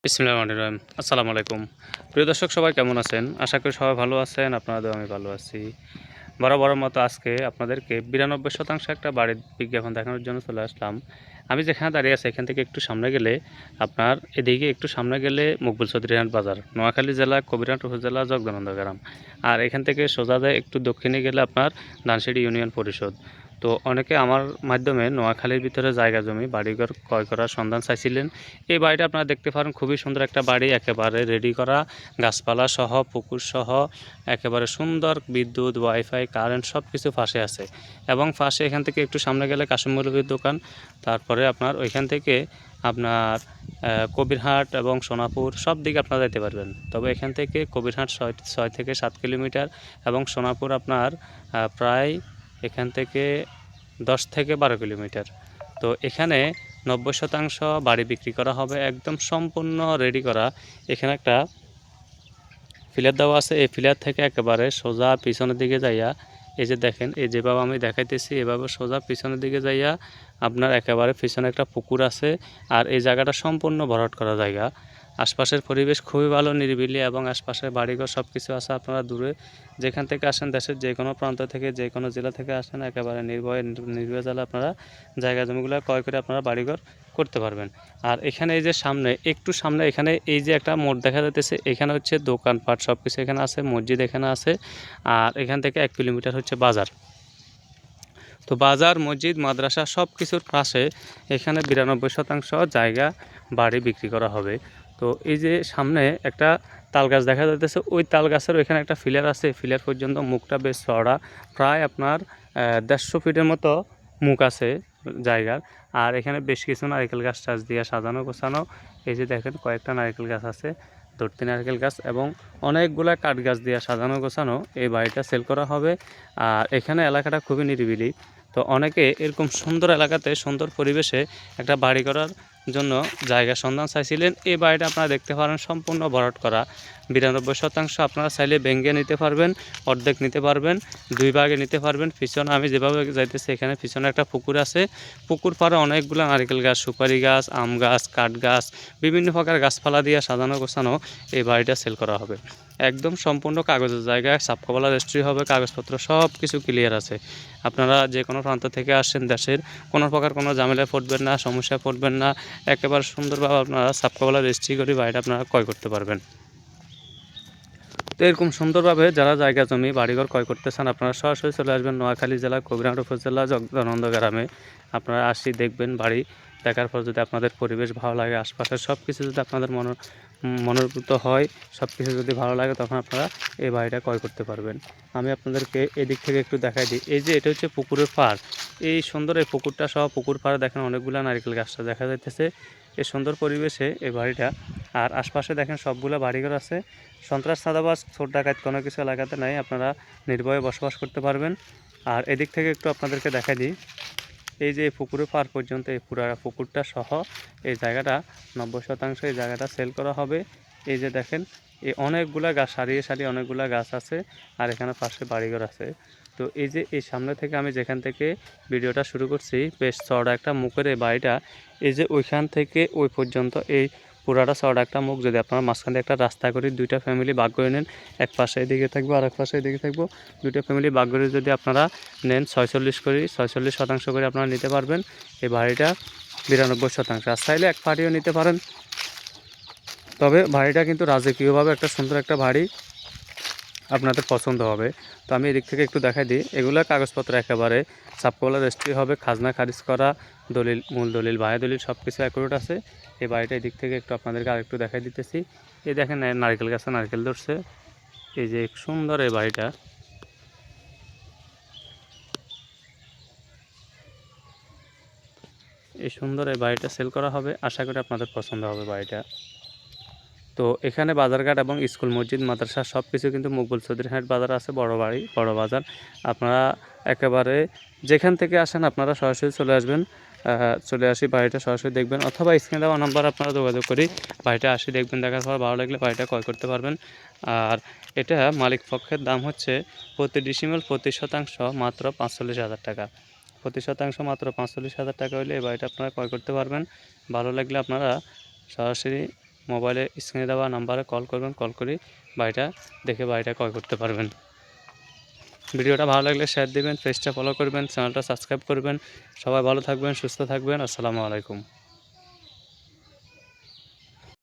বিসমিল্লাহির রহমানির রহিম। আসসালামু আলাইকুম। প্রিয় দর্শক সবাই কেমন আছেন? আশা করি সবাই ভালো আছেন। আপনাদের আমি ভালো আছি। বরাবরের মতো আজকে আপনাদেরকে 92% একটা বাড়ির বিজ্ঞাপন দেখানোর জন্য চলে আসলাম। আমি যেখানে দাঁড়িয়ে আছি এখান থেকে একটু সামনে গেলে আপনার এদিকে একটু সামনে গেলে মকবুল চৌধুরীহাট বাজার, নোয়াখালী জেলা কবিরহাট উপজেলা জগদানন্দ গ্রাম। আর এখান থেকে সোজা যায় একটু দক্ষিণে গেলে আপনার ধানসিঁড়ি ইউনিয়ন পরিষদ। তো অনেকে আমার মাধ্যমে নোয়াখালীর ভিতরে জায়গা জমি বাড়িঘর ক্রয় করার সন্ধান চাইছিলেন। এই বাড়িটা আপনারা দেখতে পারেন, খুবই সুন্দর একটা বাড়ি, একেবারে রেডি করা, গাছপালা সহ পুকুর সহ একেবারে সুন্দর, বিদ্যুৎ ওয়াইফাই কারেন্ট সব কিছু পাশে আছে। এবং পাশে এখান থেকে একটু সামনে গেলে কাশিম মৌলভীর দোকান, তারপরে আপনার ওইখান থেকে আপনার কবিরহাট এবং সোনাপুর সব দিকে আপনারা যেতে পারবেন। তবে এখান থেকে কবিরহাট 6 থেকে 7 কিলোমিটার এবং সোনাপুর আপনার প্রায় এখান থেকে 10 থেকে 12 কিলোমিটার। তো এখানে 90% বাড়ি বিক্রি করা হবে, একদম সম্পূর্ণ রেডি করা। এখানে একটা ফিলার দেওয়া আছে, এই ফিলার থেকে একেবারে সোজা পিছনের দিকে যাইয়া, এই যে দেখেন, এই যেভাবে আমি দেখাইতেছি এভাবে সোজা পিছনের দিকে যাইয়া আপনার একেবারে পিছনে একটা পুকুর আছে। আর এই জায়গাটা সম্পূর্ণ ভরাট করা জায়গা। আশপাশের পরিবেশ খুবই ভালো, নিরিবিলি, এবং আশপাশের বাড়িঘর সব কিছু আছে। আপনারা দূরে যেখান থেকে আসেন, দেশের যে কোনো প্রান্ত থেকে, যে কোনো জেলা থেকে আসেন, একেবারে নির্ভয়ে আপনারা জায়গা জমিগুলো ক্রয় করে আপনারা বাড়িঘর করতে পারবেন। আর এখানে এই যে সামনে, একটু সামনে এখানে এই যে একটা মোড় দেখা যাচ্ছে, এখানে হচ্ছে দোকানপাট সব কিছু এখানে আছে, মসজিদ এখানে আছে। আর এখান থেকে 1 কিলোমিটার হচ্ছে বাজার। তো বাজার, মসজিদ, মাদ্রাসা সব কিছুর পাশে এখানে 92% জায়গা বাড়ি বিক্রি করা হবে। তো এই যে সামনে একটা তাল গাছ দেখা যাচ্ছে, ওই তাল গাছের ওইখানে একটা ফিলার আছে, ফিলার পর্যন্ত মুখটা বেশ চড়া, প্রায় আপনার 150 ফিটের মতো মুখ আছে জায়গার। আর এখানে বেশ কিছু নারকেল গাছ টাছ দিয়ে সাজানো গোছানো। এই যে দেখেন কয়েকটা নারকেল গাছ আছে, ধরতি নারকেল গাছ, এবং অনেকগুলা কাঠ গাছ দিয়ে সাজানো গোছানো এই বাড়িটা সেল করা হবে। আর এখানে এলাকাটা খুবই নিরিবিলি। তো অনেকে এরকম সুন্দর এলাকাতে সুন্দর পরিবেশে একটা বাড়ি করার জন্য জায়গা সন্ধান চাইছিলেন। এই বাড়িটা আপনারা দেখতে পারেন সম্পূর্ণ ভরাট করা, 92% আপনারা চাইলে ভেঙে নিতে পারবেন, অর্ধেক নিতে পারবেন, 2 ভাগে নিতে পারবেন। পিছনে আমি যেভাবে যাইতেছি এখানে পিছনে একটা পুকুর আছে, পুকুর পাড়ে অনেকগুলো নারকেল গাছ, সুপারি গাছ, আম গাছ, কাঠ গাছ, বিভিন্ন প্রকার গাছপালা দিয়ে সাজানো গোছানো এই বাড়িটা সেল করা হবে। একদম সম্পূর্ণ কাগজের জায়গায়, সাবকবলা রেজিস্ট্রি হবে, কাগজপত্র সব কিছু ক্লিয়ার আছে। আপনারা যে কোনো প্রান্ত থেকে আসেন, দেশের কোনো প্রকার কোনো ঝামেলায় পড়বেন না, সমস্যায় পড়বেন না, একেবারে সুন্দরভাবে আপনারা সাবকবলা রেজিস্ট্রি করে বাড়িটা আপনারা ক্রয় করতে পারবেন। তো এরকম সুন্দরভাবে যারা জায়গা জমি বাড়িঘর ক্রয় করতে চান, আপনারা সরাসরি চলে আসবেন নোয়াখালী জেলা কবিরহাট উপজেলা জগদানন্দ গ্রামে। আপনারা আসি দেখবেন, বাড়ি দেখার পর যদি আপনাদের পরিবেশ ভালো লাগে, আশপাশের সব কিছু যদি আপনাদের মনোভূত হয়, সব কিছু যদি ভালো লাগে, তখন আপনারা এই বাড়িটা ক্রয় করতে পারবেন। আমি আপনাদেরকে এদিক থেকে একটু দেখাই দিই। এই যে এটা হচ্ছে পুকুরের পাড়, এই সুন্দর এই পুকুরটা সহ পুকুর পাড়ে দেখেন অনেকগুলো নারকেল গাছটা দেখা যাইতেছে, এই সুন্দর পরিবেশে এই বাড়িটা। আর আশপাশে দেখেন সবগুলো বাড়িঘর আছে। সন্ত্রাস, চাঁদাবাজ, চোর ডাকাত কোনো কিছু এলাকাতে নাই, আপনারা নির্ভয়ে বসবাস করতে পারবেন। আর এদিক থেকে একটু আপনাদেরকে দেখাই দিই, এই যে পুকুরের পার পর্যন্ত এই পুরা পুকুরটা সহ এই জায়গাটা 90% এই জায়গাটা সেল করা হবে। এই যে দেখেন, এই অনেকগুলা গাছ, সারিয়ে সারিয়ে অনেকগুলা গাছ আছে, আর এখানে পাশে বাড়িঘর আছে। তো এই যে এই সামনে থেকে আমি যেখান থেকে ভিডিওটা শুরু করছি, বেশ চড়া একটা মুখের এই বাড়িটা। এই যে ওইখান থেকে ওই পর্যন্ত এই পুরাটা চড়া একটা মুখ, যদি আপনারা মাঝখানে একটা রাস্তা করি, 2টা ফ্যামিলি ভাগ করে নেন, এক পাশে এদিকে থাকবো আর এক পাশে এদিকে থাকবো, 2টা ফ্যামিলি ভাগ করে যদি আপনারা নেন 46% করে আপনারা নিতে পারবেন এই বাড়িটা 92%। আর চাইলে এক পার্টিও নিতে পারেন, তবে বাড়িটা কিন্তু রাজকীয়ভাবে একটা সুন্দর একটা বাড়ি, আপনাদের পছন্দ হবে। তো আমি এদিক থেকে একটু দেখাই দিই, এগুলো কাগজপত্র একেবারে সাবকবলা রেজিস্ট্রি হবে, খাজনা খারিজ করা, দলিল, মূল দলিল, বায়া দলিল সব কিছু অ্যাকুরেট আছে। এই বাড়িটা এদিক থেকে একটু আপনাদেরকে আরেকটু দেখাই দিতেছি। এই দেখেন নারকেল গাছে নারকেল ধরছে, এই যে সুন্দর এই বাড়িটা। এই সুন্দর এই বাড়িটা সেল করা হবে, আশা করি আপনাদের পছন্দ হবে বাড়িটা। তো এখানে বাজারঘাট এবং স্কুল, মসজিদ, মাদ্রাসা সব কিছু কিন্তু মকবুল চৌধুরীহাট বাজার আছে, বড় বাড়ি, বড় বাজার। আপনারা একেবারে যেখান থেকে আসেন আপনারা সরাসরি চলে আসবেন, চলে আসি বাড়িটা সরাসরি দেখবেন, অথবা স্ক্রিনে দেওয়া নাম্বার আপনারা যোগাযোগ করি বাড়িটা আসি দেখবেন, দেখার পর ভালো লাগলে বাড়িটা ক্রয় করতে পারবেন। আর এটা মালিক পক্ষের দাম হচ্ছে প্রতি ডিসিমেল প্রতি শতাংশ মাত্র 45,000 টাকা। প্রতি শতাংশ মাত্র 45,000 টাকা হলে এই বাড়িটা আপনারা ক্রয় করতে পারবেন। ভালো লাগলে আপনারা সরাসরি মোবাইলে স্ক্রিনে দেওয়া নাম্বারে কল করবেন, কল করে বাড়িটা দেখে বাড়িটা ক্রয় করতে পারবেন। ভিডিওটা ভালো লাগলে শেয়ার দিবেন, পেজটা ফলো করবেন, চ্যানেলটা সাবস্ক্রাইব করবেন। সবাই ভালো থাকবেন, সুস্থ থাকবেন। আসসালামু আলাইকুম।